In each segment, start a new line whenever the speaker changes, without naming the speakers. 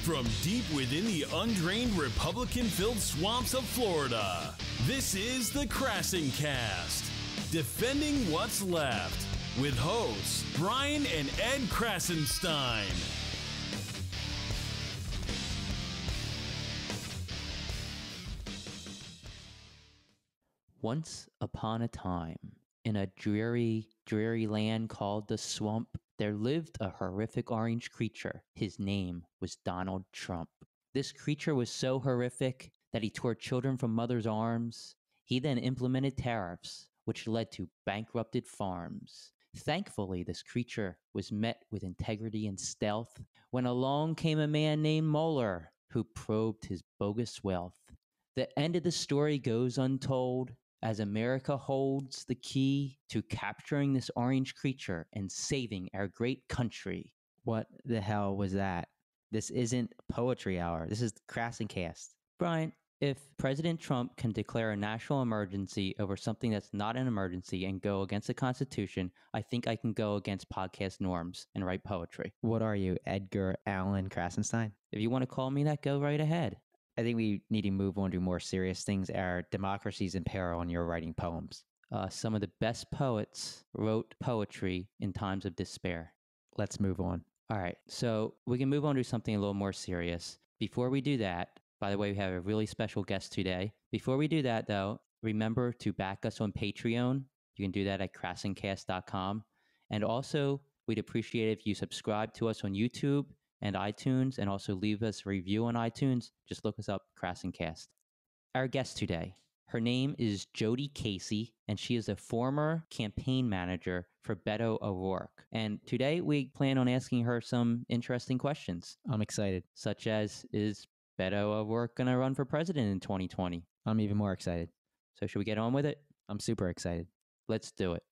From deep within the undrained Republican-filled swamps of Florida, this is the KrassenCast, defending what's left, with hosts Brian and Ed Krassenstein.
Once upon a time, in a dreary, dreary land called the Swamp, there lived a horrific orange creature. His name was Donald Trump. This creature was so horrific that he tore children from mothers' arms. He then implemented tariffs, which led to bankrupted farms. Thankfully, this creature was met with integrity and stealth when along came a man named Mueller, who probed his bogus wealth. The end of the story goes untold, as America holds the key to capturing this orange creature and saving our great country.
What the hell was that? This isn't Poetry Hour. This is KrassenCast.
Brian, if President Trump can declare a national emergency over something that's not an emergency and go against the Constitution, I think I can go against podcast norms and write poetry.
What are you, Edgar Allan Krassenstein?
If you want to call me that, go right ahead.
I think we need to move on to more serious things. Our democracy's in peril and you're writing poems.
Some of the best poets wrote poetry in times of despair.
Let's move on.
All right, so we can move on to something a little more serious. Before we do that, by the way, we have a really special guest today. Before we do that, though, remember to back us on Patreon. You can do that at KrassenCast.com. And also, we'd appreciate it if you subscribe to us on YouTube and iTunes, and also leave us a review on iTunes. Just look us up, KrassenCast. Our guest today, her name is Jody Casey, and she is a former campaign manager for Beto O'Rourke. And today we plan on asking her some interesting questions.
I'm excited.
Such as, is Beto O'Rourke going to run for president in 2020?
I'm even more excited.
So should we get on with it?
I'm super excited.
Let's do it.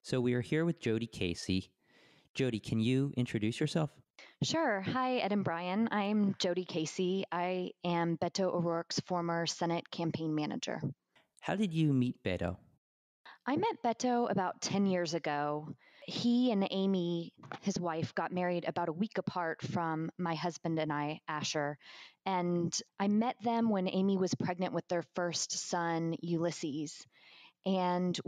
So we are here with Jody Casey. Jody, can you introduce yourself?
Sure. Hi, Ed and Brian. I'm Jody Casey. I am Beto O'Rourke's former Senate campaign manager.
How did you meet Beto?
I met Beto about 10 years ago. He and Amy, his wife, got married about a week apart from my husband and I, Asher. And I met them when Amy was pregnant with their first son, Ulysses. And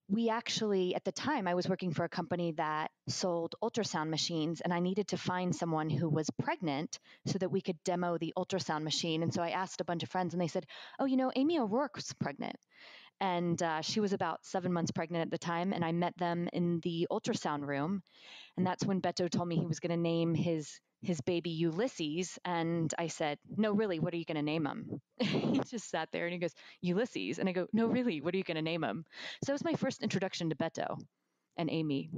we actually, at the time, I was working for a company that sold ultrasound machines, and I needed to find someone who was pregnant so that we could demo the ultrasound machine. And so I asked a bunch of friends, and they said, oh, Amy O'Rourke was pregnant. And she was about 7 months pregnant at the time, and I met them in the ultrasound room. And that's when Beto told me he was going to name his baby Ulysses. And I said, no, really, what are you going to name him? He just sat there and he goes, Ulysses. And I go, no, really, what are you going to name him? So that was my first introduction to Beto and Amy.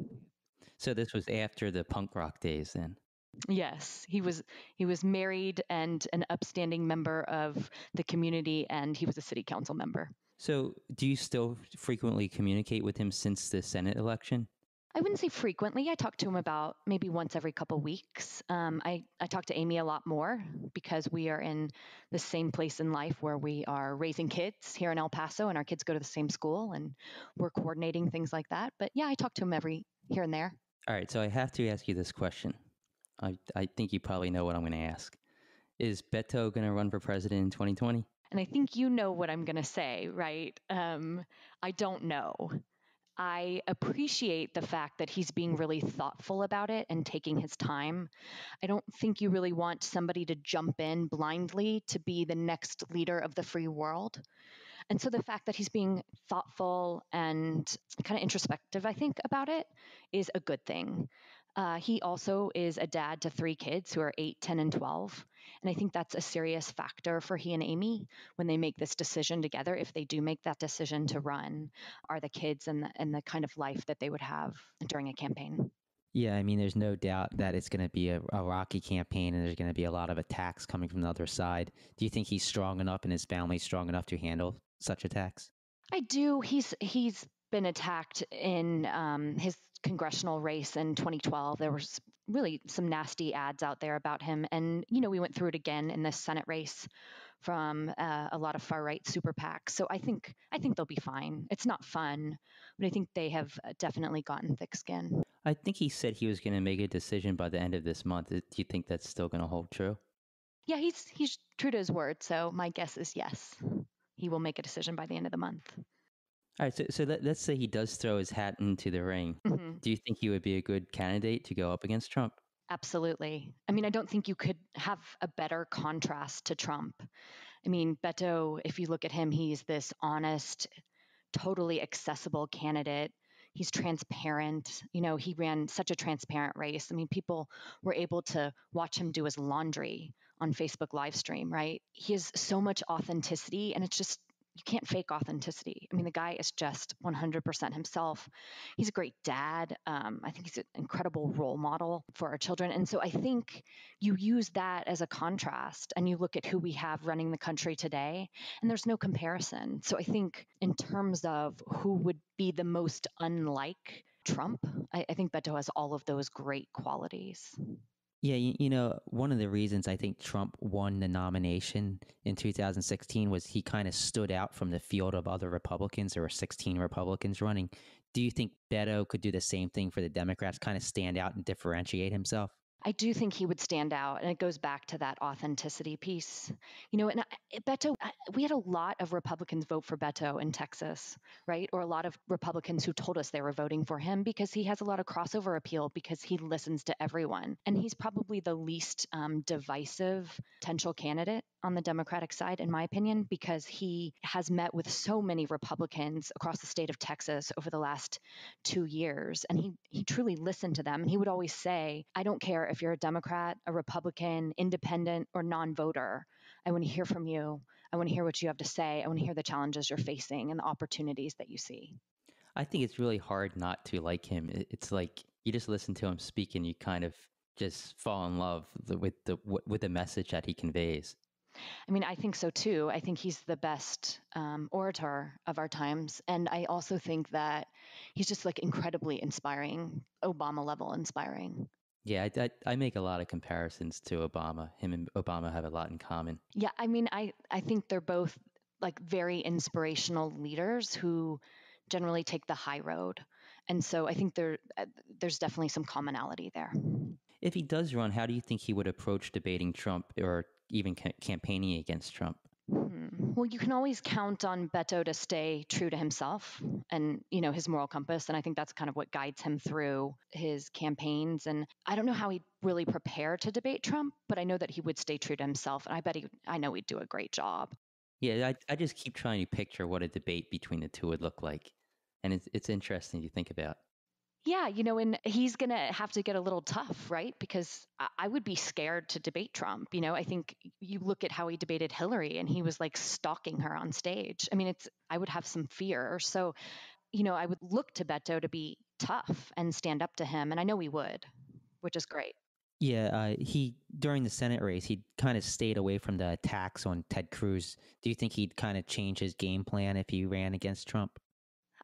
So this was after the punk rock days then?
Yes, he was married and an upstanding member of the community, and he was a city council member.
So do you still frequently communicate with him since the Senate election?
I wouldn't say frequently. I talk to him about maybe once every couple weeks. I talk to Amy a lot more because we are in the same place in life where we are raising kids here in El Paso, and our kids go to the same school, and we're coordinating things like that. But yeah, I talk to him every here and there.
All right, so I have to ask you this question. I think you probably know what I'm going to ask. Is Beto going to run for president in 2020?
And I think you know what I'm going to say, right? I don't know. I appreciate the fact that he's being really thoughtful about it and taking his time. I don't think you really want somebody to jump in blindly to be the next leader of the free world. And so the fact that he's being thoughtful and kind of introspective, I think, about it is a good thing. He also is a dad to 3 kids who are 8, 10, and 12. And I think that's a serious factor for he and Amy when they make this decision together, if they do make that decision to run, are the kids and the kind of life that they would have during a campaign.
Yeah, I mean, there's no doubt that it's going to be a rocky campaign and there's going to be a lot of attacks coming from the other side. Do you think he's strong enough and his family strong enough to handle such attacks?
I do. He's been attacked in his congressional race in 2012. There was really some nasty ads out there about him. And, we went through it again in this Senate race from a lot of far-right super PACs. So I think they'll be fine. It's not fun, but I think they have definitely gotten thick skin.
I think he said he was going to make a decision by the end of this month. Do you think that's still going to hold true?
Yeah, he's true to his word. So my guess is yes. He will make a decision by the end of the month.
All right, so let's say he does throw his hat into the ring.
Mm-hmm.
Do you think he would be a good candidate to go up against Trump?
Absolutely. I mean, I don't think you could have a better contrast to Trump. I mean, Beto, if you look at him, he's this honest, totally accessible candidate. He's transparent. He ran such a transparent race. I mean, people were able to watch him do his laundry on Facebook live stream, right? He has so much authenticity, and it's just, you can't fake authenticity. I mean, the guy is just 100% himself. He's a great dad. I think he's an incredible role model for our children. And so I think you use that as a contrast and you look at who we have running the country today, and there's no comparison. So I think in terms of who would be the most unlike Trump, I think Beto has all of those great qualities.
Yeah, one of the reasons I think Trump won the nomination in 2016 was he kind of stood out from the field of other Republicans. There were 16 Republicans running. Do you think Beto could do the same thing for the Democrats, kind of stand out and differentiate himself?
I do think he would stand out, and it goes back to that authenticity piece. And Beto, we had a lot of Republicans vote for Beto in Texas, right? Or a lot of Republicans who told us they were voting for him because he has a lot of crossover appeal because he listens to everyone. And he's probably the least divisive potential candidate on the Democratic side, in my opinion, because he has met with so many Republicans across the state of Texas over the last 2 years. And he truly listened to them. And he would always say, I don't care if you're a Democrat, a Republican, independent, or non-voter. I want to hear from you. I want to hear what you have to say. I want to hear the challenges you're facing and the opportunities that you see.
I think it's really hard not to like him. It's like you just listen to him speak and you kind of just fall in love with the message that he conveys.
I mean, I think so too. I think he's the best orator of our times. And I also think that he's just like incredibly inspiring, Obama level inspiring.
Yeah, I make a lot of comparisons to Obama. Him and Obama have a lot in common.
Yeah, I mean, I think they're both like very inspirational leaders who generally take the high road. And so I think there's definitely some commonality there.
If he does run, how do you think he would approach debating Trump or even campaigning against Trump?
Well, you can always count on Beto to stay true to himself and, his moral compass. And I think that's kind of what guides him through his campaigns. And I don't know how he'd really prepare to debate Trump, but I know that he would stay true to himself. And I know he'd do a great job.
Yeah, I just keep trying to picture what a debate between the two would look like. And it's interesting to think about.
Yeah, and he's going to have to get a little tough, right? Because I would be scared to debate Trump. I think you look at how he debated Hillary and he was like stalking her on stage. I mean, I would have some fear. So, I would look to Beto to be tough and stand up to him. And I know he would, which is great.
Yeah, during the Senate race, he kind of stayed away from the attacks on Ted Cruz. Do you think he'd kind of change his game plan if he ran against Trump?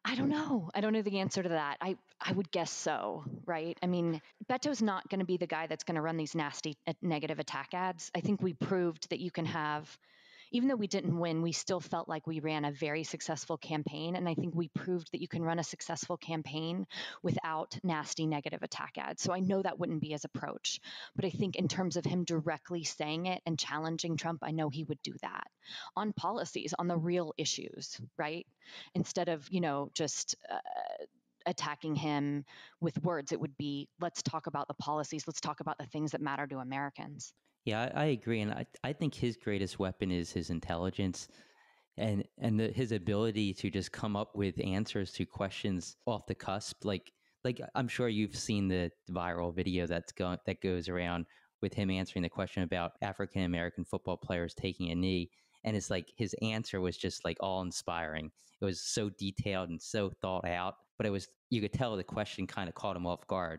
I don't know. I don't know the answer to that. I would guess so, right? I mean, Beto's not going to be the guy that's going to run these nasty negative attack ads. I think we proved that you can have, even though we didn't win, we still felt like we ran a very successful campaign. And I think we proved that you can run a successful campaign without nasty negative attack ads. So I know that wouldn't be his approach. But I think in terms of him directly saying it and challenging Trump, I know he would do that on policies, on the real issues, right? Instead of, just attacking him with words, it would be, let's talk about the policies. Let's talk about the things that matter to Americans.
Yeah, I agree. And I think his greatest weapon is his intelligence and his ability to just come up with answers to questions off the cusp. Like I'm sure you've seen the viral video that goes around with him answering the question about African American football players taking a knee. And it's like his answer was just like all inspiring. It was so detailed and so thought out, but you could tell the question kind of caught him off guard.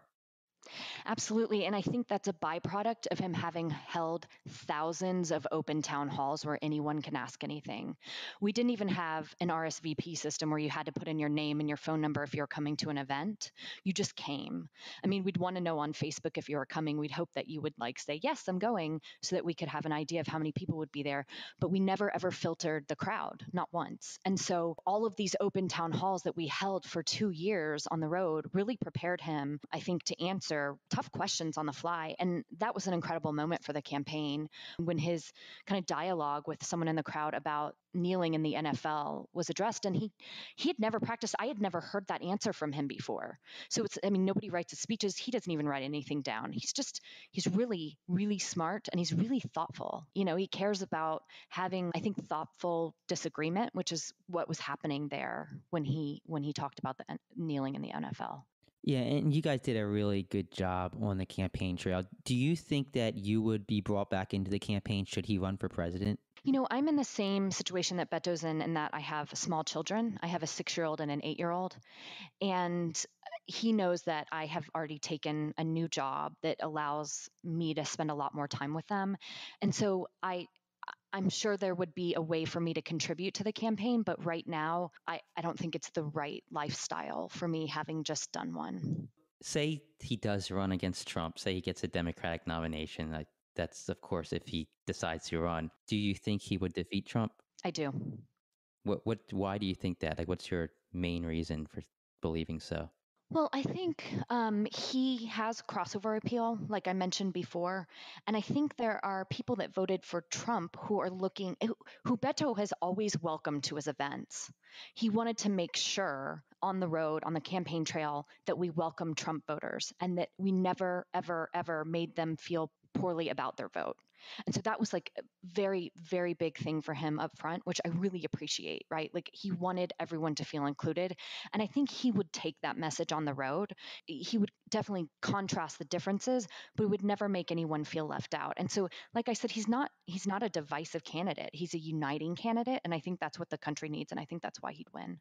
Absolutely. And I think that's a byproduct of him having held thousands of open town halls where anyone can ask anything. We didn't even have an RSVP system where you had to put in your name and your phone number if you were coming to an event. You just came. I mean, we'd want to know on Facebook if you were coming. We'd hope that you would say, yes, I'm going, so that we could have an idea of how many people would be there. But we never ever filtered the crowd, not once. And so all of these open town halls that we held for 2 years on the road really prepared him, I think, to answer answer tough questions on the fly. And that was an incredible moment for the campaign when his kind of dialogue with someone in the crowd about kneeling in the NFL was addressed. And he had never practiced. I had never heard that answer from him before. So nobody writes his speeches. He doesn't even write anything down. He's really, really smart, and he's really thoughtful. He cares about having, I think, thoughtful disagreement, which is what was happening there when he talked about the kneeling in the NFL.
Yeah, and you guys did a really good job on the campaign trail. Do you think that you would be brought back into the campaign should he run for president?
I'm in the same situation that Beto's in that I have small children. I have a 6-year-old and an 8-year-old. And he knows that I have already taken a new job that allows me to spend a lot more time with them. And so I'm sure there would be a way for me to contribute to the campaign, but right now, I don't think it's the right lifestyle for me, having just done one.
Say he does run against Trump, say he gets a Democratic nomination. That's, of course, if he decides to run. Do you think he would defeat Trump?
I do.
Why do you think that? What's your main reason for believing so?
Well, I think he has crossover appeal, like I mentioned before. And I think there are people that voted for Trump who are who Beto has always welcomed to his events. He wanted to make sure on the road, on the campaign trail, that we welcome Trump voters and that we never, ever, ever made them feel poorly about their vote. And so that was like a very, very big thing for him up front, which I really appreciate, right? Like he wanted everyone to feel included. And I think he would take that message on the road. He would definitely contrast the differences, but he would never make anyone feel left out. And so, like I said, he's not a divisive candidate. He's a uniting candidate. And I think that's what the country needs. And I think that's why he'd win.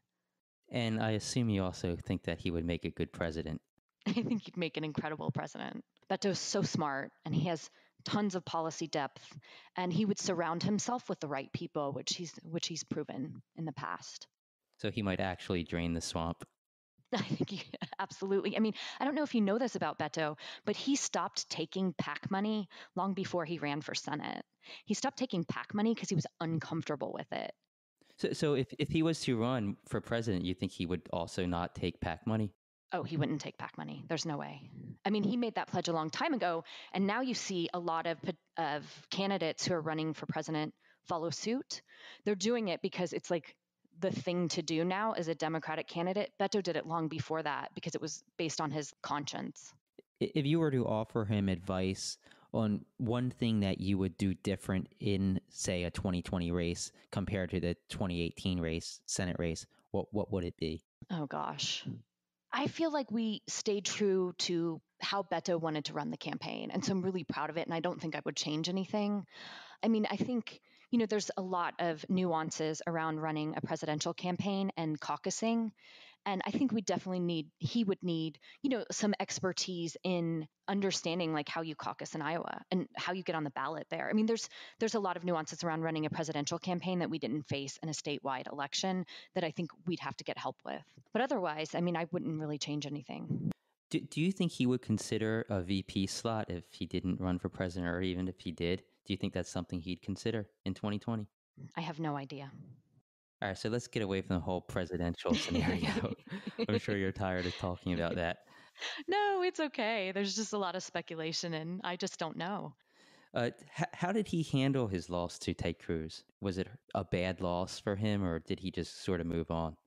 And I assume you also think that he would make a good president.
I think he'd make an incredible president. Beto's so smart, and he has tons of policy depth, and he would surround himself with the right people, which he's proven in the past.
So he might actually drain the swamp.
I think absolutely. I mean, I don't know if you know this about Beto, but he stopped taking PAC money long before he ran for Senate. He stopped taking PAC money because he was uncomfortable with it.
So if he was to run for president, you think he would also not take PAC money?
Oh, he wouldn't take PAC money. There's no way. I mean, he made that pledge a long time ago, and now you see a lot of candidates who are running for president follow suit. They're doing it because it's like the thing to do now as a Democratic candidate. Beto did it long before that because it was based on his conscience.
If you were to offer him advice on one thing that you would do different in, say, a 2020 race compared to the 2018 race, Senate race, what would it be?
Oh, gosh. I feel like we stayed true to how Beto wanted to run the campaign. And so I'm really proud of it. And I don't think I would change anything. I mean, I think, there's a lot of nuances around running a presidential campaign and caucusing. And I think he would need, some expertise in understanding like how you caucus in Iowa and how you get on the ballot there. I mean, there's a lot of nuances around running a presidential campaign that we didn't face in a statewide election that I think we'd have to get help with. But otherwise, I mean, I wouldn't really change anything.
Do you think he would consider a VP slot if he didn't run for president, or even if he did? Do you think that's something he'd consider in 2020?
I have no idea.
All right, so let's get away from the whole presidential scenario. I'm sure you're tired of talking about that.
No, it's okay. There's just a lot of speculation, and I just don't know.
How did he handle his loss to Ted Cruz? Was it a bad loss for him, or did he just sort of move on?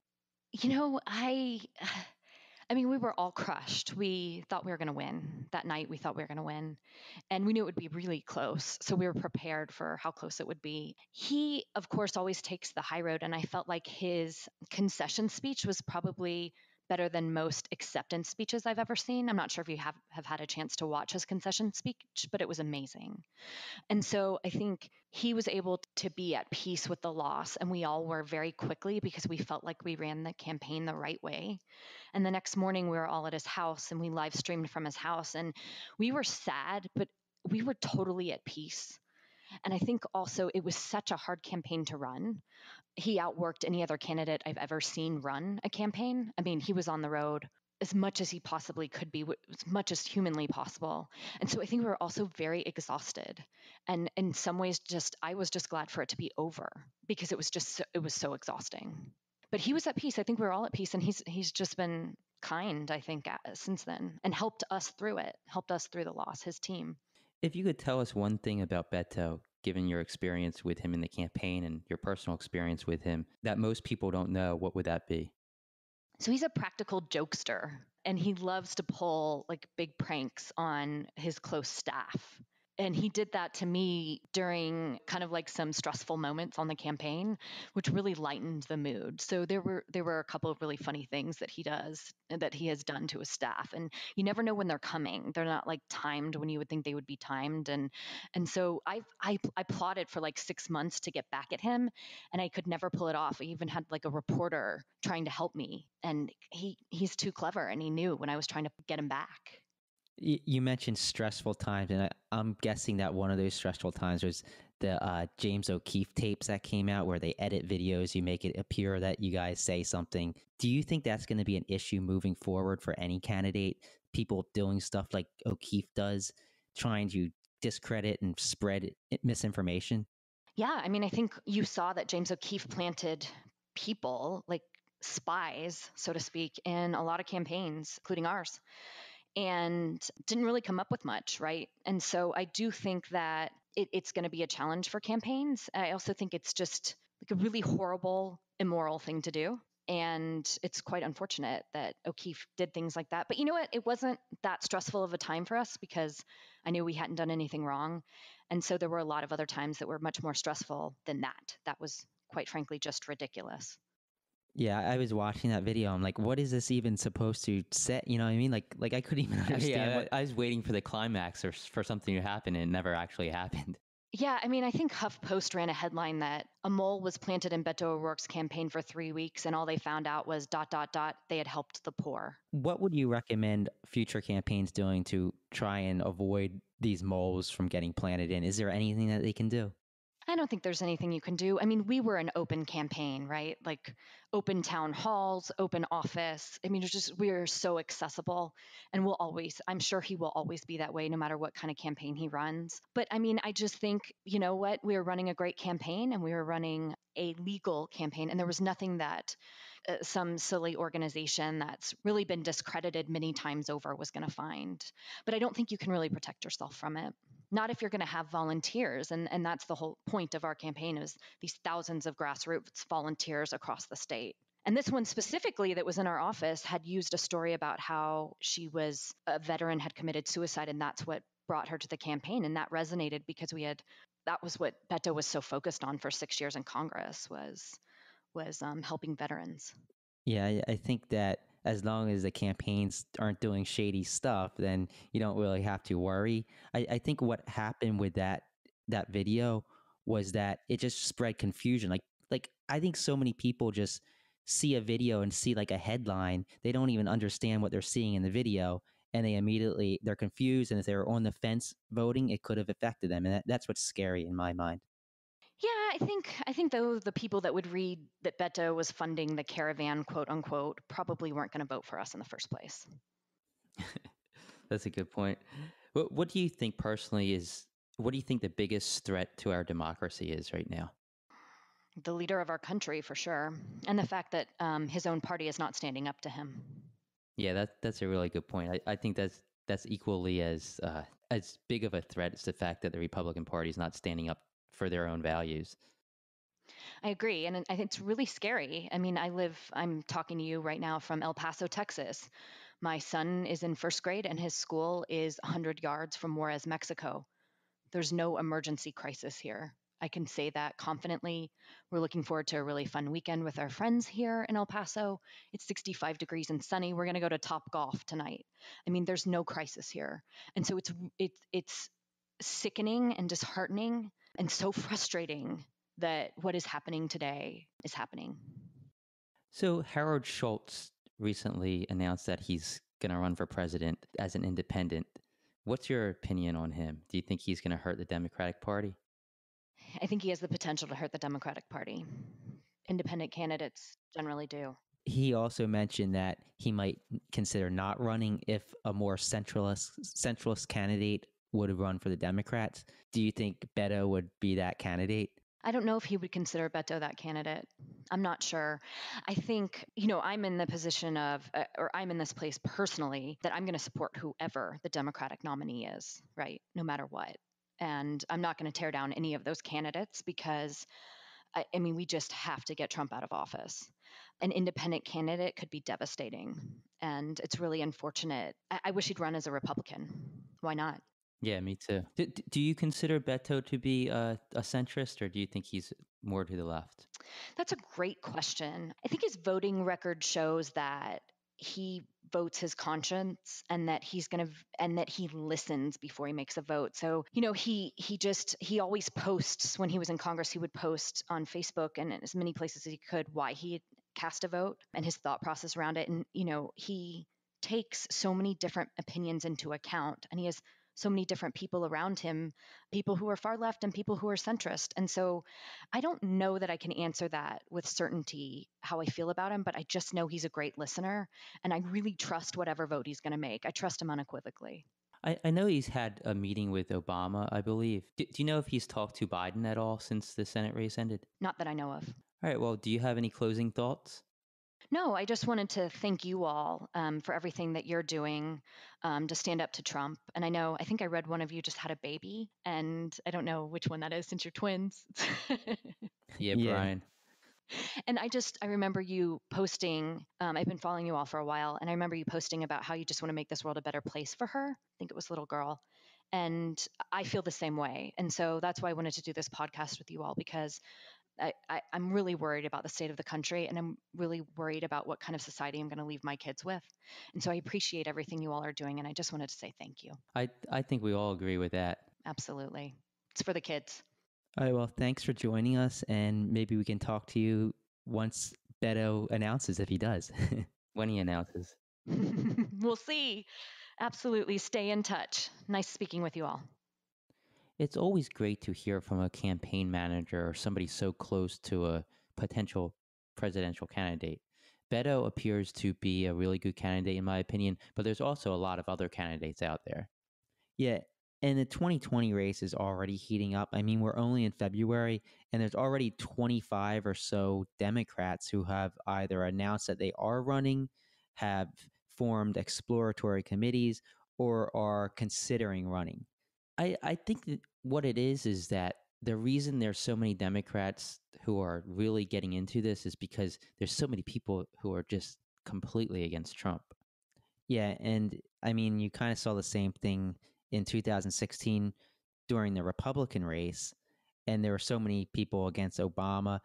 I mean, we were all crushed. We thought we were going to win. That night, we thought we were going to win. And we knew it would be really close. So we were prepared for how close it would be. He, of course, always takes the high road. And I felt like his concession speech was probably better than most acceptance speeches I've ever seen. I'm not sure if you have had a chance to watch his concession speech, but it was amazing. And so I think he was able to be at peace with the loss. And we all were very quickly because we felt like we ran the campaign the right way. And the next morning we were all at his house and we live streamed from his house. And we were sad, but we were totally at peace. And I think also it was such a hard campaign to run. He outworked any other candidate I've ever seen run a campaign. I mean, he was on the road as much as he possibly could be, as much as humanly possible. And so I think we were also very exhausted. And in some ways, I was just glad for it to be over because it was so exhausting. But he was at peace. I think we were all at peace. And he's just been kind, I think, since then, and helped us through it, helped us through the loss, his team.
If you could tell us one thing about Beto, given your experience with him in the campaign and your personal experience with him, that most people don't know, what would that be?
So he's a practical jokester, and he loves to pull like big pranks on his close staff. And he did that to me during kind of like some stressful moments on the campaign, which really lightened the mood. So there were a couple of really funny things that he does and that he has done to his staff. And you never know when they're coming. They're not like timed when you would think they would be timed. And so I plotted for like 6 months to get back at him, and I could never pull it off. I even had like a reporter trying to help me, and he's too clever, and he knew when I was trying to get him back.
You mentioned stressful times, and I'm guessing that one of those stressful times was the James O'Keefe tapes that came out where they edit videos, you make it appear that you guys say something. Do you think that's going to be an issue moving forward for any candidate? People doing stuff like O'Keefe does, trying to discredit and spread misinformation?
Yeah, I mean, I think you saw that James O'Keefe planted people, like spies, so to speak, in a lot of campaigns, including ours, and didn't really come up with much, right? And so I do think that it's going to be a challenge for campaigns. I also think it's just like a really horrible, immoral thing to do. And it's quite unfortunate that O'Keefe did things like that. But you know what? It wasn't that stressful of a time for us because I knew we hadn't done anything wrong. And so there were a lot of other times that were much more stressful than that. That was, quite frankly, just ridiculous.
Yeah, I was watching that video. I'm like, what is this even supposed to say? You know what I mean? Like I couldn't even understand.
I was waiting for the climax or for something to happen, and it never actually happened.
Yeah, I mean, I think HuffPost ran a headline that a mole was planted in Beto O'Rourke's campaign for 3 weeks, and all they found out was ... they had helped the poor.
What would you recommend future campaigns doing to try and avoid these moles from getting planted in? Is there anything that they can do?
I don't think there's anything you can do. I mean, we were an open campaign, right? Like open town halls, open office. I mean, we're so accessible, and I'm sure he will always be that way no matter what kind of campaign he runs. But I mean, I just think, you know what? We were running a great campaign, and we were running a legal campaign, and there was nothing that some silly organization that's really been discredited many times over was going to find. But I don't think you can really protect yourself from it. Not if you're going to have volunteers. And that's the whole point of our campaign is these thousands of grassroots volunteers across the state. And this one specifically that was in our office had used a story about how she was a veteran, had committed suicide, and that's what brought her to the campaign. And that resonated because that was what Beto was so focused on for 6 years in Congress was helping veterans.
Yeah, I think that as long as the campaigns aren't doing shady stuff, then you don't really have to worry. I think what happened with that video was that it just spread confusion. Like I think so many people just see a video and see like a headline. They don't even understand what they're seeing in the video, and they're confused. And if they're on the fence voting, it could have affected them. And that's what's scary in my mind.
Yeah, I think though the people that would read that Beto was funding the caravan, quote unquote, probably weren't going to vote for us in the first place.
That's a good point. What do you think personally what do you think the biggest threat to our democracy is right now?
The leader of our country, for sure. And the fact that his own party is not standing up to him.
Yeah, that's a really good point. I think that's equally as big of a threat as the fact that the Republican Party is not standing up for their own values.
I agree. And I think it's really scary. I mean, I'm talking to you right now from El Paso, Texas. My son is in first grade and his school is 100 yards from Juarez, Mexico. There's no emergency crisis here. I can say that confidently. We're looking forward to a really fun weekend with our friends here in El Paso. It's 65 degrees and sunny. We're going to go to Top Golf tonight. I mean, there's no crisis here. And so it's sickening and disheartening and so frustrating that what is happening today is happening.
So Harold Schultz recently announced that he's going to run for president as an independent. What's your opinion on him? Do you think he's going to hurt the Democratic Party?
I think he has the potential to hurt the Democratic Party. Independent candidates generally do.
He also mentioned that he might consider not running if a more centralist candidate would run for the Democrats. Do you think Beto would be that candidate?
I don't know if he would consider Beto that candidate. I'm not sure. I think, I'm in the position of, or I'm in this place personally, that I'm going to support whoever the Democratic nominee is, right? No matter what. And I'm not going to tear down any of those candidates because, I mean, we just have to get Trump out of office. An independent candidate could be devastating. And it's really unfortunate. I wish he'd run as a Republican. Why not?
Yeah, me too. Do you consider Beto to be a centrist, or do you think he's more to the left?
That's a great question. I think his voting record shows that he votes his conscience and that and that he listens before he makes a vote. So, he always posts. When he was in Congress, he would post on Facebook and in as many places as he could why he had cast a vote and his thought process around it. And, he takes so many different opinions into account, and he has so many different people around him, people who are far left and people who are centrist. And so I don't know that I can answer that with certainty how I feel about him, but I just know he's a great listener, and I really trust whatever vote he's going to make. I trust him unequivocally.
I know he's had a meeting with Obama, I believe. Do you know if he's talked to Biden at all since the Senate race ended?
Not that I know of.
All right, well, do you have any closing thoughts?
No, I just wanted to thank you all for everything that you're doing to stand up to Trump. And I think I read one of you just had a baby, and I don't know which one that is since you're twins.
Yeah,
Yeah.
Brian.
And I remember you posting, I've been following you all for a while, and I remember you posting about how you just want to make this world a better place for her. I think it was little girl. And I feel the same way. And so that's why I wanted to do this podcast with you all, because I'm really worried about the state of the country, and I'm really worried about what kind of society I'm going to leave my kids with. And so I appreciate everything you all are doing, and I just wanted to say thank you.
I think we all agree with that.
Absolutely. It's for the kids.
All right, well, thanks for joining us, and maybe we can talk to you once Beto announces, if he does.
When he announces.
We'll see. Absolutely. Stay in touch. Nice speaking with you all.
It's always great to hear from a campaign manager or somebody so close to a potential presidential candidate. Beto appears to be a really good candidate, in my opinion, but there's also a lot of other candidates out there.
Yeah, and the 2020 race is already heating up. I mean, we're only in February, and there's already 25 or so Democrats who have either announced that they are running, have formed exploratory committees, or are considering running.
I think that what it is that the reason there's so many Democrats who are really getting into this is because there's so many people who are just completely against Trump.
Yeah, and I mean, you kind of saw the same thing in 2016 during the Republican race, and there were so many people against Obama.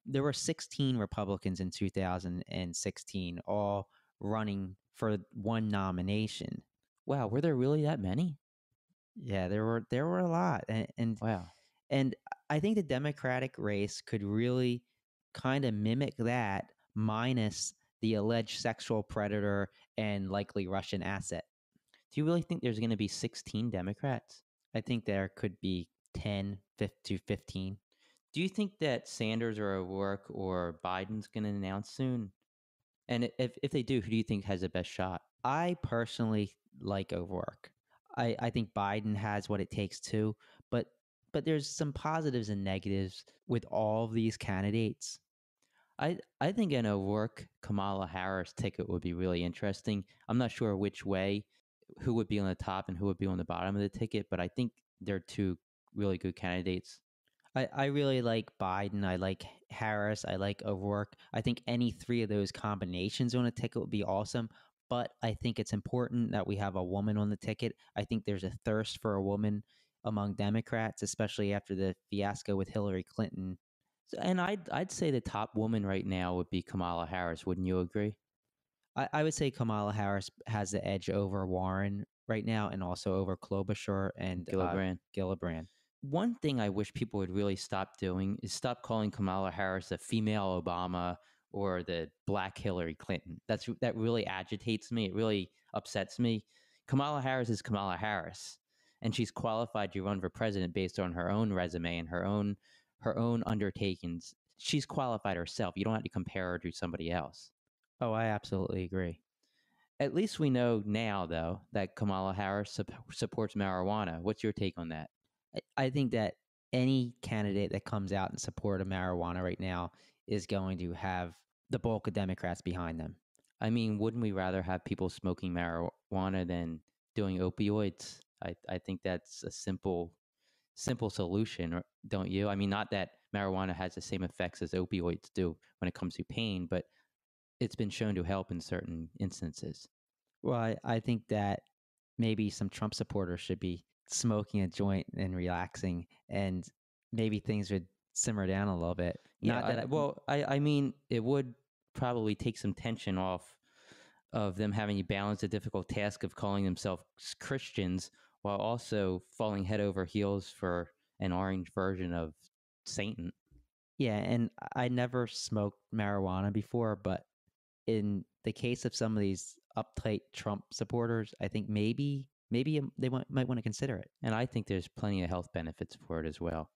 There were 16 Republicans in 2016, all running for one nomination.
Wow, were there really that many?
Yeah, there were a lot, and
Wow.
and I think the Democratic race could really kind of mimic that, minus the alleged sexual predator and likely Russian asset.
Do you really think there's going to be 16 Democrats?
I think there could be 10 to 15.
Do you think that Sanders or O'Rourke or Biden's going to announce soon? And if they do, who do you think has the best shot?
I personally like O'Rourke. I think Biden has what it takes too, but there's some positives and negatives with all of these candidates.
I think an O'Rourke Kamala Harris ticket would be really interesting. I'm not sure which way, who would be on the top and who would be on the bottom of the ticket, but I think they're two really good candidates.
I really like Biden. I like Harris. I like O'Rourke. I think any three of those combinations on a ticket would be awesome. But I think it's important that we have a woman on the ticket. I think there's a thirst for a woman among Democrats, especially after the fiasco with Hillary Clinton.
And I'd say the top woman right now would be Kamala Harris. Wouldn't you agree?
I would say Kamala Harris has the edge over Warren right now, and also over Klobuchar and Gillibrand.
One thing I wish people would really stop doing is stop calling Kamala Harris a female Obama or the black Hillary Clinton. That really agitates me. It really upsets me. Kamala Harris is Kamala Harris, and she's qualified to run for president based on her own resume and her own undertakings. She's qualified herself. You don't have to compare her to somebody else.
Oh, I absolutely agree.
At least we know now, though, that Kamala Harris supports marijuana. What's your take on that?
I think that any candidate that comes out in support of marijuana right now is going to have the bulk of Democrats behind them.
I mean, wouldn't we rather have people smoking marijuana than doing opioids? I think that's a simple solution, don't you? I mean, not that marijuana has the same effects as opioids do when it comes to pain, but it's been shown to help in certain instances.
Well, I think that maybe some Trump supporters should be smoking a joint and relaxing, and maybe things would simmer down a little bit.
Yeah, I mean, it would probably take some tension off of them having to balance the difficult task of calling themselves Christians while also falling head over heels for an orange version of Satan.
Yeah, and I never smoked marijuana before, but in the case of some of these uptight Trump supporters, I think maybe they might want to consider it.
And I think there's plenty of health benefits for it as well.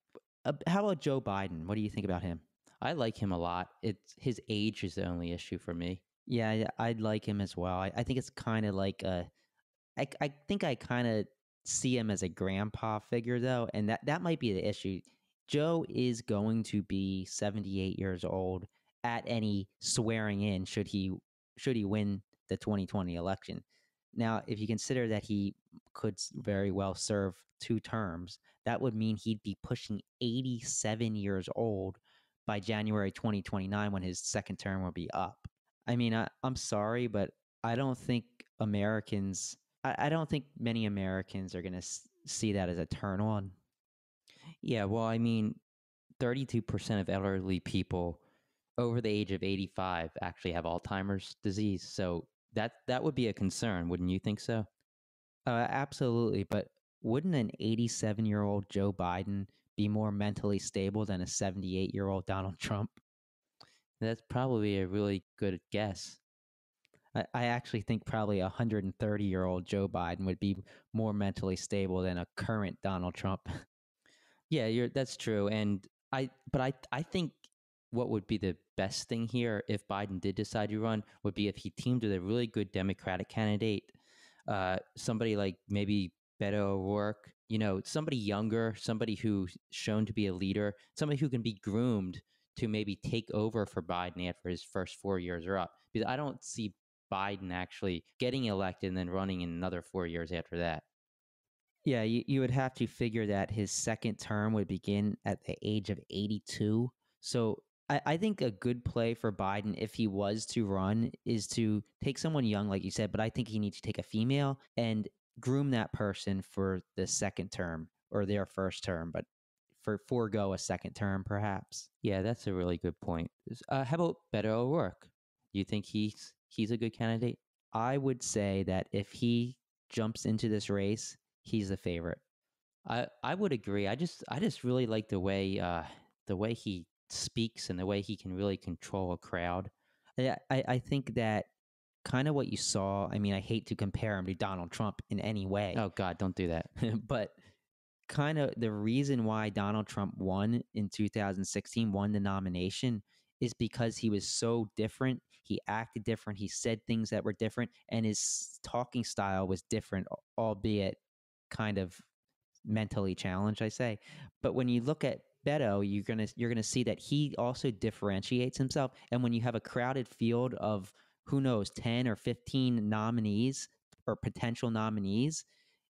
How about Joe Biden? What do you think about him?
I like him a lot. It's his age is the only issue for me.
Yeah, I'd like him as well. I think it's kind of like I think I kind of see him as a grandpa figure though, and that might be the issue. Joe is going to be 78 years old at any swearing in should he win the 2020 election. Now, if you consider that he could very well serve 2 terms, that would mean he'd be pushing 87 years old by January 2029 when his second term will be up. I mean, I'm sorry, but I don't think Americans, I don't think many Americans are going to see that as a turn on.
Yeah, well, I mean, 32% of elderly people over the age of 85 actually have Alzheimer's disease. So that would be a concern. Wouldn't you think so?
Absolutely. But wouldn't an 87-year-old Joe Biden be more mentally stable than a 78-year-old Donald Trump?
That's probably a really good guess.
I actually think probably a 130-year-old Joe Biden would be more mentally stable than a current Donald Trump.
Yeah, that's true. And I think what would be the best thing here if Biden did decide to run would be if he teamed with a really good Democratic candidate, somebody like maybe Beto O'Rourke, somebody younger, somebody who's shown to be a leader, somebody who can be groomed to maybe take over for Biden after his first 4 years are up. Because I don't see Biden actually getting elected and then running in another 4 years after that.
Yeah, you would have to figure that his second term would begin at the age of 82. So I think a good play for Biden, if he was to run, is to take someone young, like you said, but I think he needs to take a female and groom that person for the second term or their first term, but forego a second term, perhaps.
Yeah, that's a really good point. How about Beto O'Rourke? Do you think he's a good candidate?
I would say that if he jumps into this race, he's the favorite.
I would agree. I just really like the way he speaks and the way he can really control a crowd.
I think that kind of what you saw. I mean, I hate to compare him to Donald Trump in any way.
Oh God, don't do that.
But kind of the reason why Donald Trump won in 2016, won the nomination, is because he was so different. He acted different. He said things that were different, and his talking style was different, albeit kind of mentally challenged, I say. But when you look at Beto, you're gonna see that he also differentiates himself. And when you have a crowded field of, who knows, 10 or 15 nominees or potential nominees,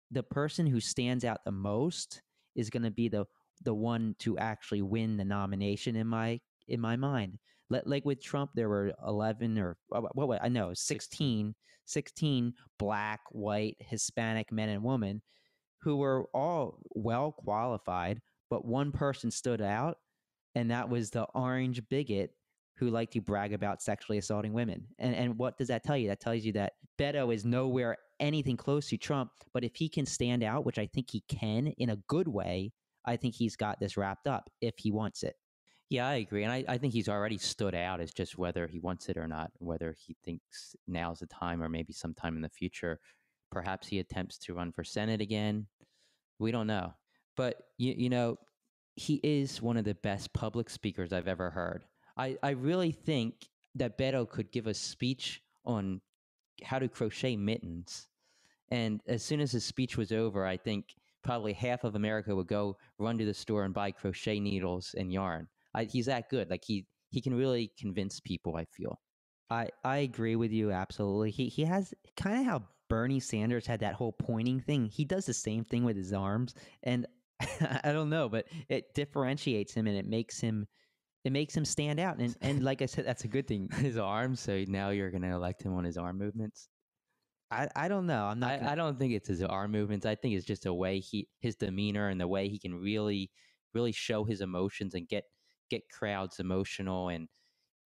the person who stands out the most is going to be the one to actually win the nomination in my mind. Like with Trump, there were 11 or what I know 16 Black, white, Hispanic men and women who were all well qualified, but one person stood out, and that was the orange bigot who liked to brag about sexually assaulting women. And what does that tell you? That tells you that Beto is nowhere anything close to Trump, but if he can stand out, which I think he can in a good way, I think he's got this wrapped up if he wants it.
Yeah, I agree. And I think he's already stood out. It's just whether he wants it or not, whether he thinks now's the time or maybe sometime in the future. Perhaps he attempts to run for Senate again. We don't know. But, he is one of the best public speakers I've ever heard. I really think that Beto could give a speech on how to crochet mittens. And as soon as his speech was over, I think probably half of America would go run to the store and buy crochet needles and yarn. He's that good. Like he he can really convince people, I feel.
I agree with you absolutely. He has kind of how Bernie Sanders had that whole pointing thing. He does the same thing with his arms, and I don't know, but it differentiates him and it makes him stand out. And like I said, that's a good thing.
His arms, so now you're going to elect him on his arm movements?
I don't know.
I don't think it's his arm movements. I think it's just a way his demeanor and the way he can really show his emotions and get crowds emotional, and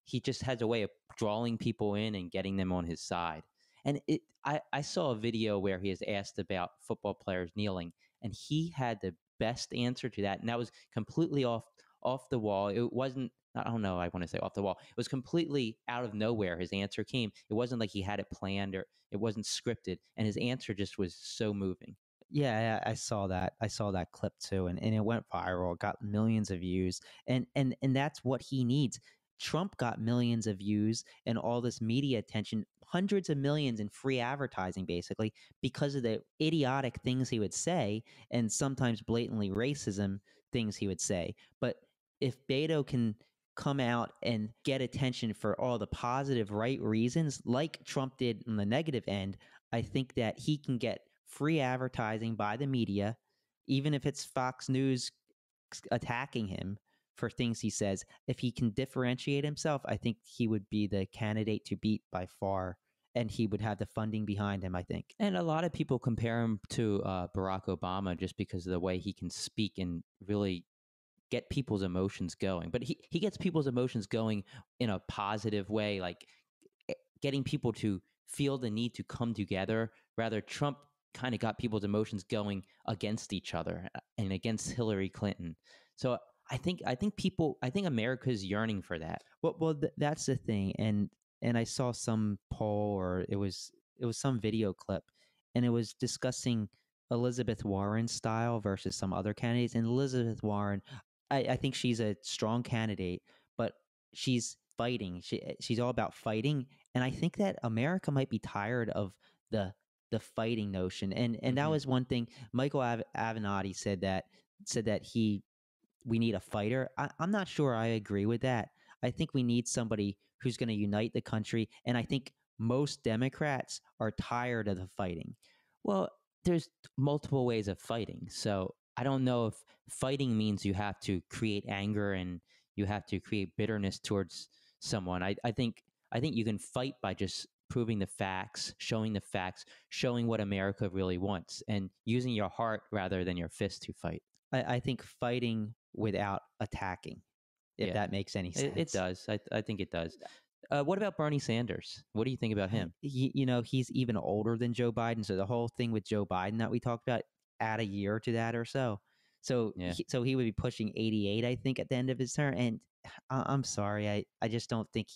he just has a way of drawing people in and getting them on his side. And I saw a video where he was asked about football players kneeling, and he had the best answer to that, and that was completely off the wall. It wasn't, I don't know, I want to say off the wall. It was completely out of nowhere. His answer came. It wasn't like he had it planned or it wasn't scripted, and his answer just was so moving.
Yeah, I saw that. I saw that clip too, and it went viral. It got millions of views, and that's what he needs. Trump got millions of views and all this media attention, hundreds of millions in free advertising, basically, because of the idiotic things he would say and sometimes blatantly racism things he would say. But if Beto can come out and get attention for all the positive, right reasons, like Trump did on the negative end, I think that he can get free advertising by the media, even if it's Fox News attacking him for things he says. If he can differentiate himself, I think he would be the candidate to beat by far, and he would have the funding behind him, I think.
And a lot of people compare him to Barack Obama just because of the way he can speak and really get people's emotions going. But he gets people's emotions going in a positive way, like getting people to feel the need to come together. Rather, Trump kind of got people's emotions going against each other and against Hillary Clinton. So I think America's yearning for that.
Well, that's the thing. And I saw some poll, or it was some video clip, and it was discussing Elizabeth Warren's style versus some other candidates. And Elizabeth Warren, I think she's a strong candidate, but she's fighting. She's all about fighting, and I think that America might be tired of the fighting notion. And that was one thing. Michael Avenatti said that we need a fighter. I'm not sure I agree with that. I think we need somebody who's going to unite the country, and I think most Democrats are tired of the fighting.
Well, there's multiple ways of fighting. So I don't know if fighting means you have to create anger and you have to create bitterness towards someone. I think you can fight by just proving the facts, showing what America really wants, and using your heart rather than your fist to fight.
I think fighting without attacking, if that makes any sense.
It does. I think it does. What about Bernie Sanders? What do you think about him?
He's even older than Joe Biden. So the whole thing with Joe Biden that we talked about, add a year to that or so. So he would be pushing 88, I think, at the end of his term. And I'm sorry, I just don't think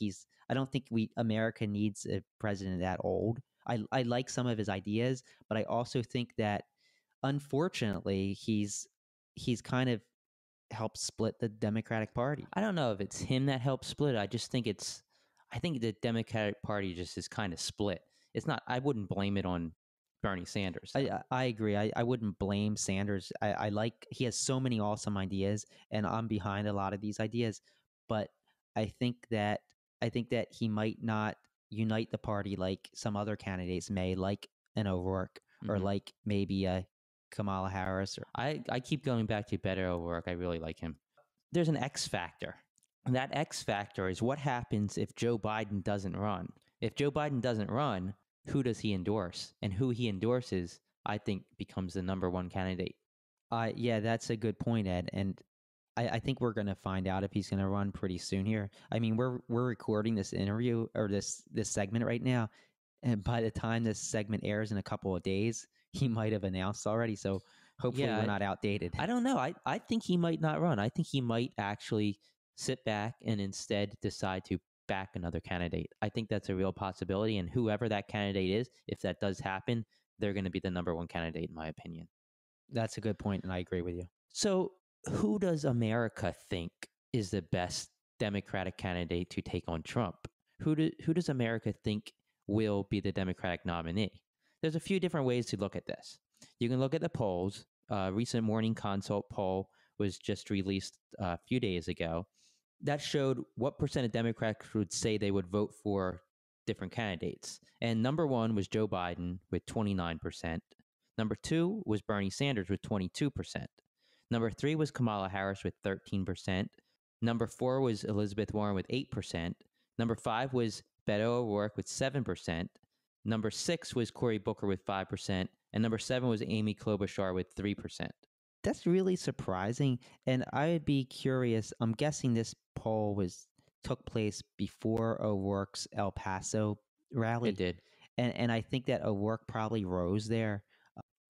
I don't think America needs a president that old. I like some of his ideas, but I also think that unfortunately he's kind of helped split the Democratic Party.
I don't know if it's him that helped split. I think the Democratic Party just is kind of split. It's not. I wouldn't blame it on Bernie Sanders.
I agree. I wouldn't blame Sanders. I like, he has so many awesome ideas, and I'm behind a lot of these ideas. But I think that he might not unite the party like some other candidates may, like an O'Rourke or like maybe a Kamala Harris.
I keep going back to Beto O'Rourke. I really like him. There's an X factor. And that X factor is what happens if Joe Biden doesn't run. If Joe Biden doesn't run, who does he endorse? And who he endorses, I think, becomes the number one candidate.
Yeah, that's a good point, Ed. And I think we're going to find out if he's going to run pretty soon here. I mean, we're recording this interview or this segment right now, and by the time this segment airs in a couple of days, he might have announced already. So hopefully we're not outdated.
I don't know. I think he might not run. I think he might actually sit back and instead decide to back another candidate. I think that's a real possibility. And whoever that candidate is, if that does happen, they're going to be the number one candidate, in my opinion.
That's a good point, and I agree with you.
So who does America think is the best Democratic candidate to take on Trump? Who does America think will be the Democratic nominee? There's a few different ways to look at this. You can look at the polls. Recent Morning Consult poll was just released a few days ago. that showed what percent of Democrats would say they would vote for different candidates. And number one was Joe Biden with 29%. Number two was Bernie Sanders with 22%. Number three was Kamala Harris with 13%. Number four was Elizabeth Warren with 8%. Number five was Beto O'Rourke with 7%. Number six was Cory Booker with 5%. And number seven was Amy Klobuchar with 3%.
That's really surprising. And I'd be curious. I'm guessing this poll took place before O'Rourke's El Paso rally.
It did.
And I think that O'Rourke probably rose there.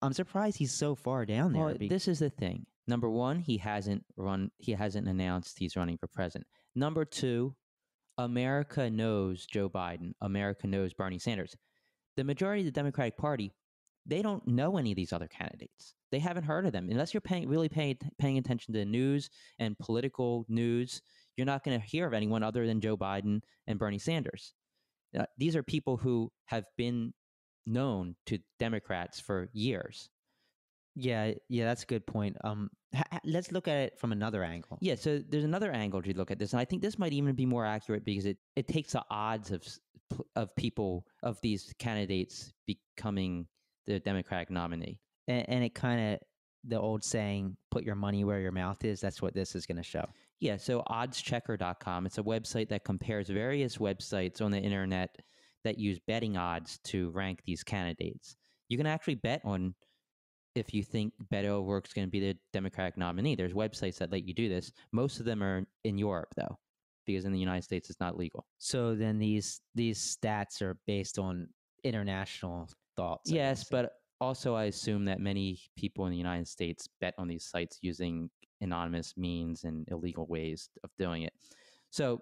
I'm surprised he's so far down there.
Well, this is the thing. Number one, he hasn't announced he's running for president. Number two, America knows Joe Biden. America knows Bernie Sanders. The majority of the Democratic Party, they don't know any of these other candidates. They haven't heard of them. Unless you're really paying attention to the news and political news, you're not going to hear of anyone other than Joe Biden and Bernie Sanders. These are people who have been known to Democrats for years.
Yeah, that's a good point. Let's look at it from another angle.
Yeah, so there's another angle to look at this, and I think this might even be more accurate because it takes the odds of people, of these candidates becoming the Democratic nominee.
And it kind of, the old saying, put your money where your mouth is, that's what this is going to show.
Yeah, so oddschecker.com, it's a website that compares various websites on the internet that use betting odds to rank these candidates. You can actually bet on if you think Beto O'Rourke's going to be the Democratic nominee. There's websites that let you do this. Most of them are in Europe, though, because in the United States it's not legal.
So then these stats are based on international thoughts.
Yes, but also I assume that many people in the United States bet on these sites using anonymous means and illegal ways of doing it. So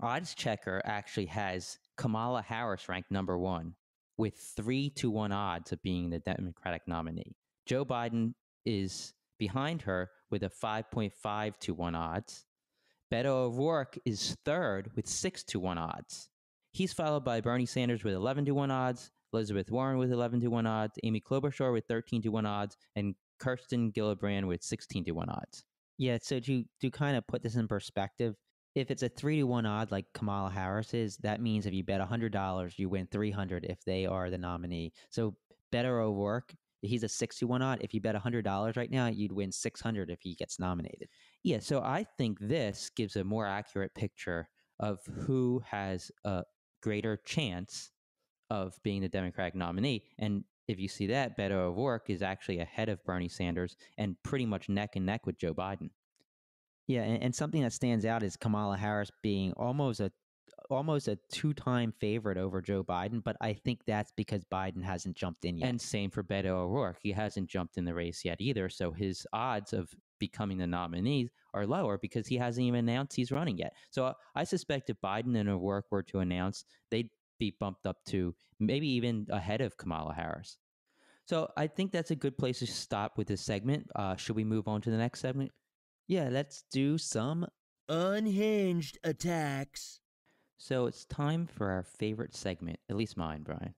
OddsChecker actually has Kamala Harris ranked number one with 3-1 odds of being the Democratic nominee. Joe Biden is behind her with a 5.5-1 odds. Beto O'Rourke is third with 6-1 odds. He's followed by Bernie Sanders with 11-1 odds, Elizabeth Warren with 11-1 odds, Amy Klobuchar with 13-1 odds, and Kirsten Gillibrand with 16-1 odds.
Yeah, so to kind of put this in perspective, if it's a 3-1 odd like Kamala Harris is, that means if you bet $100, you win $300 if they are the nominee. So Beto O'Rourke, he's a 6-1 odd. If you bet $100 right now, you'd win $600 if he gets nominated.
Yeah, so I think this gives a more accurate picture of who has a greater chance of being the Democratic nominee. And if you see that, Beto O'Rourke is actually ahead of Bernie Sanders and pretty much neck and neck with Joe Biden.
Yeah, and something that stands out is Kamala Harris being almost a two-time favorite over Joe Biden, but I think that's because Biden hasn't jumped in yet.
And same for Beto O'Rourke. He hasn't jumped in the race yet either, so his odds of becoming the nominee are lower because he hasn't even announced he's running yet. So I suspect if Biden and O'Rourke were to announce, they'd be bumped up to maybe even ahead of Kamala Harris. So I think that's a good place to stop with this segment. Should we move on to the next segment?
Yeah, let's do some
Unhinged Attacks.
So it's time for our favorite segment, at least mine, Brian.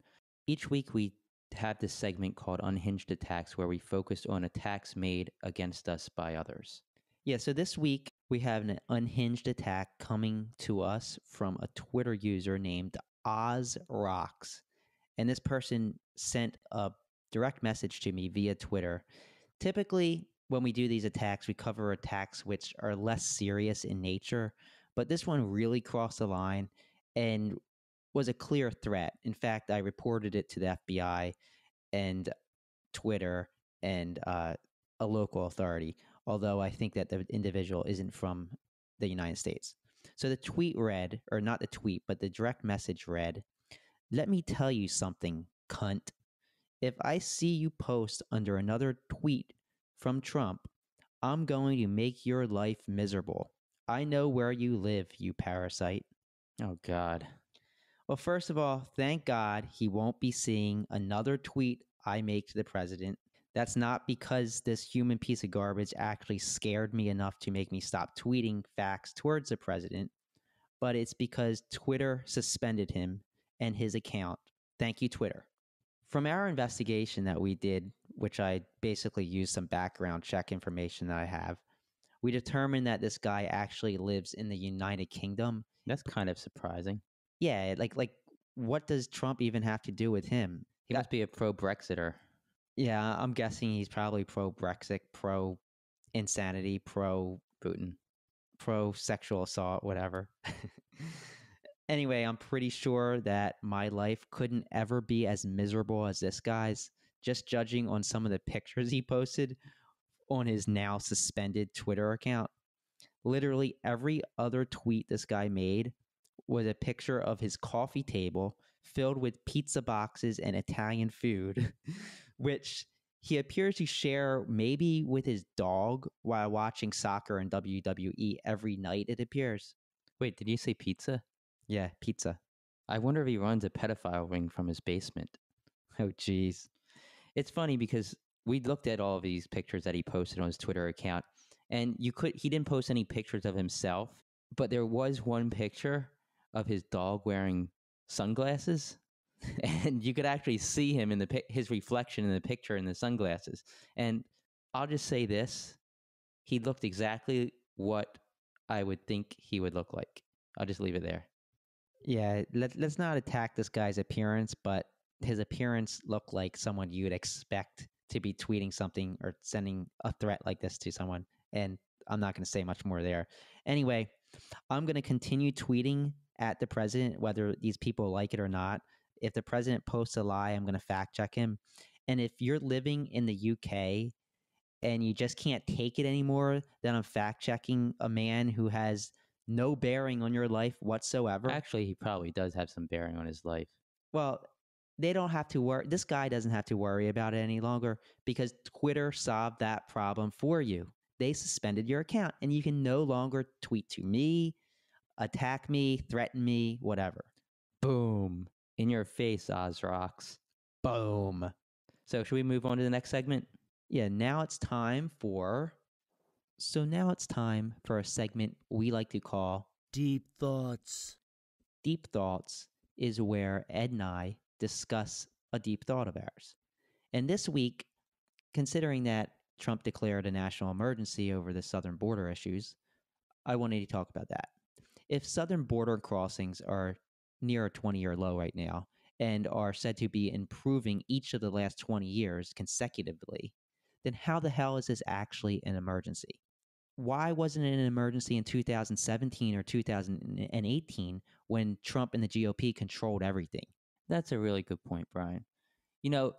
Each week we have this segment called Unhinged Attacks where we focus on attacks made against us by others.
Yeah, so this week we have an unhinged attack coming to us from a Twitter user named Oz Rocks. And this person sent a direct message to me via Twitter. Typically, when we do these attacks, we cover attacks which are less serious in nature, but this one really crossed the line and was a clear threat. In fact, I reported it to the FBI and Twitter and a local authority, although I think that the individual isn't from the United States. So the tweet read, or not the tweet, but the direct message read, "Let me tell you something, cunt. If I see you post under another tweet from Trump, I'm going to make your life miserable. I know where you live, you parasite."
Oh, God.
Well, first of all, thank God he won't be seeing another tweet I make to the president. That's not because this human piece of garbage actually scared me enough to make me stop tweeting facts towards the president, but it's because Twitter suspended him and his account. Thank you, Twitter. From our investigation that we did, which I basically used some background check information that I have, We determined that this guy actually lives in the United Kingdom.
That's kind of surprising.
Yeah, like what does Trump even have to do with him?
He must be a pro-Brexiter.
Yeah, I'm guessing he's probably pro-Brexit, pro-insanity,
Putin.
pro-sexual assault, whatever. Anyway, I'm pretty sure that my life couldn't ever be as miserable as this guy's, just judging on some of the pictures he posted on his now suspended Twitter account. Literally every other tweet this guy made was a picture of his coffee table filled with pizza boxes and Italian food, which he appears to share maybe with his dog while watching soccer and WWE every night, it appears.
Wait, did you say pizza?
Yeah, pizza.
I wonder if he runs a pedophile ring from his basement.
Oh, geez.
It's funny because we looked at all of these pictures that he posted on his Twitter account, and he didn't post any pictures of himself, but there was one picture of his dog wearing sunglasses, and you could actually see him in his reflection in the picture in the sunglasses. And I'll just say this, he looked exactly what I would think he would look like. I'll just leave it there.
Yeah, let's not attack this guy's appearance, but his appearance looked like someone you'd expect to be tweeting something or sending a threat like this to someone. And I'm not going to say much more there. Anyway, I'm going to continue tweeting at the president, whether these people like it or not. If the president posts a lie, I'm going to fact check him. And if you're living in the UK and you just can't take it anymore, then I'm fact checking a man who has no bearing on your life whatsoever.
Actually, he probably does have some bearing on his life.
Well, they don't have to worry. This guy doesn't have to worry about it any longer because Twitter solved that problem for you. They suspended your account and you can no longer tweet to me, attack me, threaten me, whatever.
Boom. In your face, Ozrocks.
Boom.
So should we move on to the next segment?
Yeah, now it's time for a segment we like to call
Deep Thoughts.
Deep Thoughts is where Ed and I discuss a deep thought of ours. And this week, considering that Trump declared a national emergency over the southern border issues, I wanted to talk about that. If southern border crossings are near a 20-year low right now and are said to be improving each of the last 20 years consecutively, then how the hell is this actually an emergency? Why wasn't it an emergency in 2017 or 2018 when Trump and the GOP controlled everything?
That's a really good point, Brian. You know,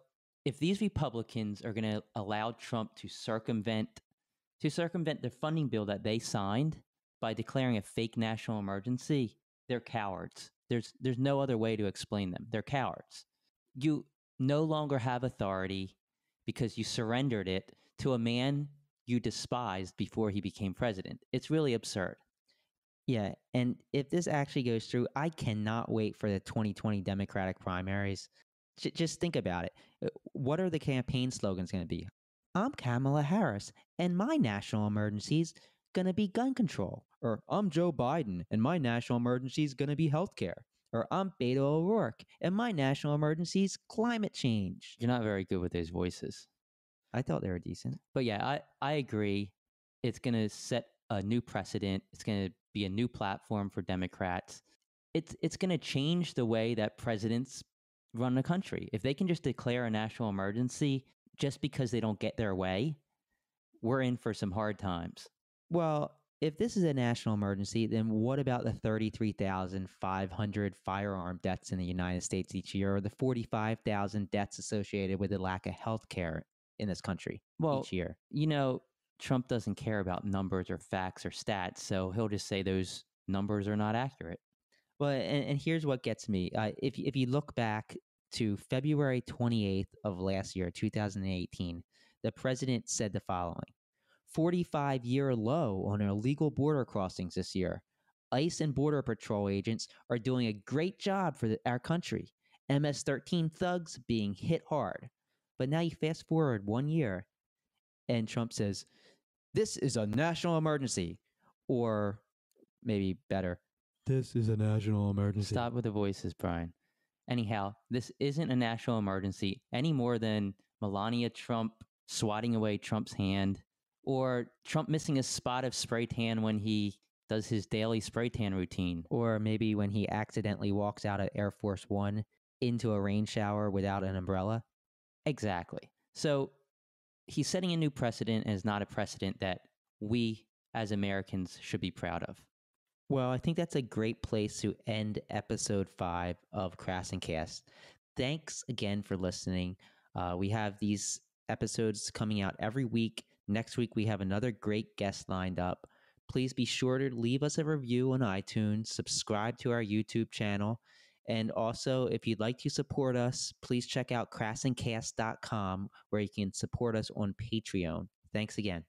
if these Republicans are going to allow Trump to circumvent the funding bill that they signed by declaring a fake national emergency, they're cowards. There's no other way to explain them. They're cowards. You no longer have authority because you surrendered it to a man you despised before he became president. It's really absurd.
Yeah, and if this actually goes through, I cannot wait for the 2020 Democratic primaries. Just think about it. What are the campaign slogans going to be? I'm Kamala Harris, and my national emergency is going to be gun control. Or I'm Joe Biden, and my national emergency is going to be healthcare. Or I'm Beto O'Rourke, and my national emergency is climate change.
You're not very good with those voices.
I thought they were decent.
But yeah, I agree. It's going to set a new precedent. It's going to be a new platform for Democrats. It's going to change the way that presidents run the country. If they can just declare a national emergency just because they don't get their way, we're in for some hard times.
Well, if this is a national emergency, then what about the 33,500 firearm deaths in the United States each year, or the 45,000 deaths associated with the lack of health care in this country each year?
You know, Trump doesn't care about numbers or facts or stats, so he'll just say those numbers are not accurate.
Well, and here's what gets me. If you look back to February 28th of last year, 2018, the president said the following: 45-year low on illegal border crossings this year. ICE and Border Patrol agents are doing a great job for our country. MS-13 thugs being hit hard. But now you fast forward 1 year, and Trump says, this is a national emergency. Or maybe better, this is a national emergency.
Stop with the voices, Brian. Anyhow, this isn't a national emergency any more than Melania Trump swatting away Trump's hand Or Trump missing a spot of spray tan when he does his daily spray tan routine.
Or maybe when he accidentally walks out of Air Force One into a rain shower without an umbrella.
Exactly. So he's setting a new precedent, and is not a precedent that we as Americans should be proud of.
Well, I think that's a great place to end episode 5 of KrassenCast. Thanks again for listening. We have these episodes coming out every week. Next week, we have another great guest lined up. Please be sure to leave us a review on iTunes, subscribe to our YouTube channel, and also, if you'd like to support us, please check out KrassenCast.com, where you can support us on Patreon. Thanks again.